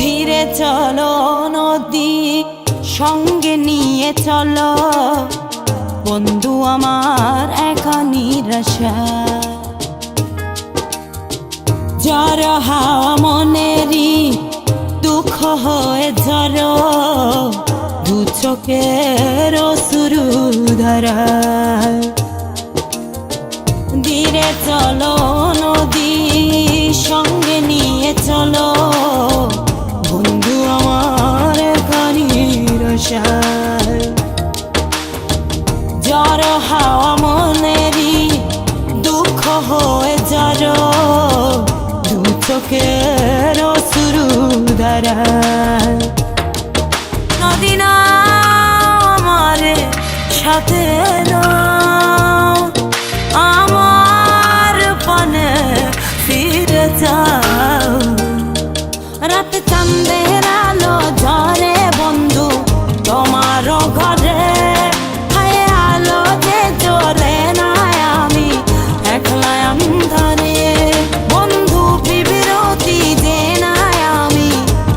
ধীরে চলো নদী সঙ্গে নিয়ে চলো বন্ধু আমার একা নিরাশা ঝড় হাওয়া মনেরই দুঃখ হয়ে ঝড় দু চোখের অশ্রু ধারা ধীরে চলো নদী সঙ্গে নিয়ে চলো বন্ধু আমার একা নিরাশা ঝড় হাওয়া মনেরই দুঃখ হয়ে ঝড় দু চোখের অশ্রু ধারা নদী না আমার সাথে আমার পানে ফিরে যাও রাত চাঁদের আলো ঝরে বন্ধু তোমারও ঘরে হায় আলো যে জ্বলে না আমি একলা অন্ধকারে বন্ধু বিরতি যে না আমি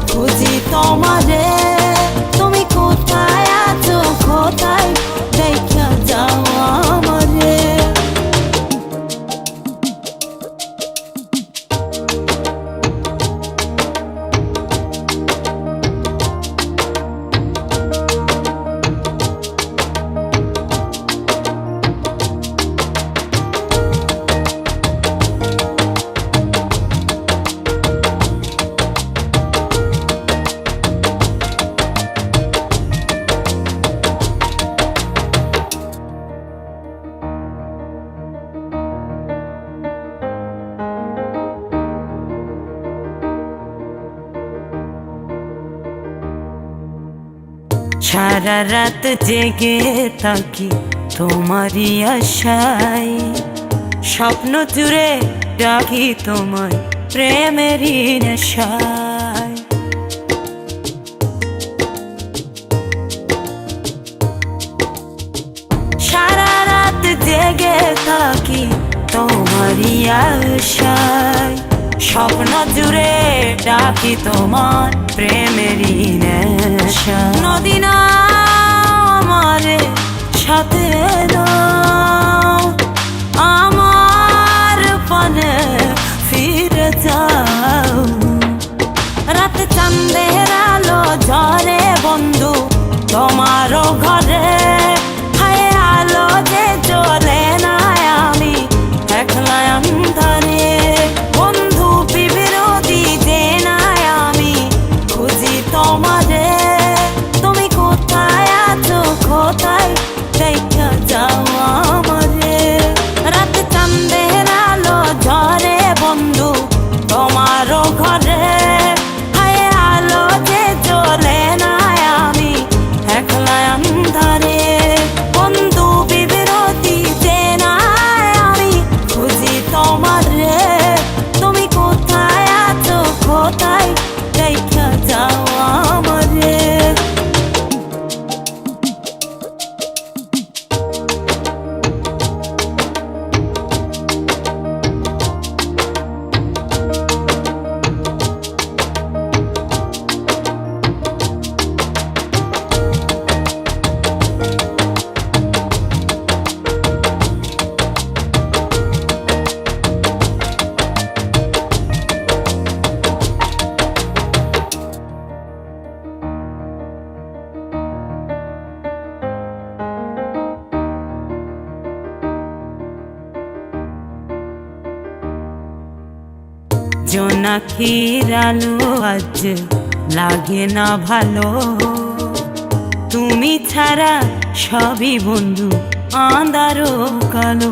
খুঁজি তোমারে তুমি কোথায় আছো কোথায় দেখা যাও আমারে সারা রাত জেগে থাকি তোমারই আশায় স্বপ্ন জুড়ে ডাকি তোমায় প্রেমেরই নেশায় সারা রাত জেগে থাকি তোমারই আশায় স্বপ্ন জুড়ে ডাকি তোমার প্রেমেরই নেশা নদী না আমার সাথে আমার পানে ফিরে যাও রাত চাঁদের আলো ঝরে বন্ধু তোমারও ঘরে হায় আলো যে জ্বলে না আমি একলা অন্ধকারে বন্ধু বিরতি যে না আমি খুঁজি তোমারে তুমি কোথায় আছো কোথায় দেখা যাও আমারে রাত চাঁদের আলো ঝরে বন্ধু তোমারও ঘরে হায় আলো যে জ্বলে না আমি একলা অন্ধকারে বন্ধু বিরতি যে না আমি খুঁজি তোমারে তুমি কোথায় আছো কোথায় দেখা যাও আমারে জোনাকির আলো আজ লাগে না ভালো তুমি ছাড়া সবই বন্ধু আঁধারো কালো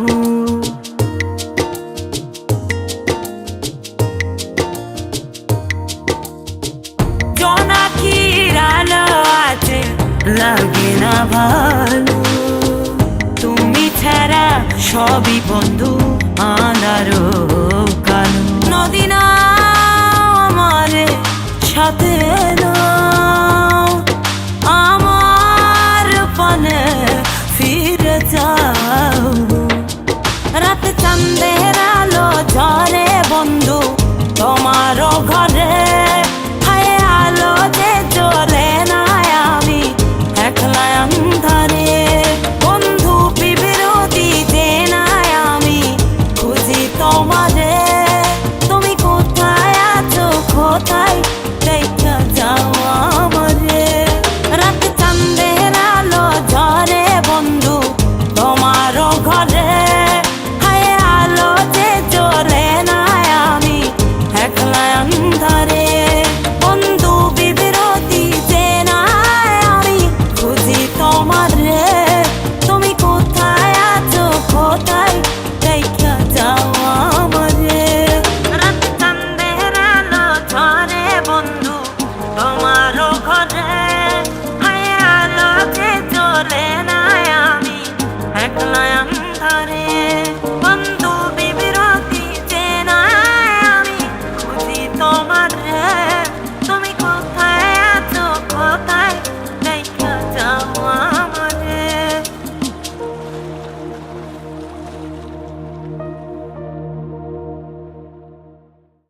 জোনাকির আলো আজ লাগে না ভালো তুমি ছাড়া সবই বন্ধু আঁধারো কালো নদী না আমার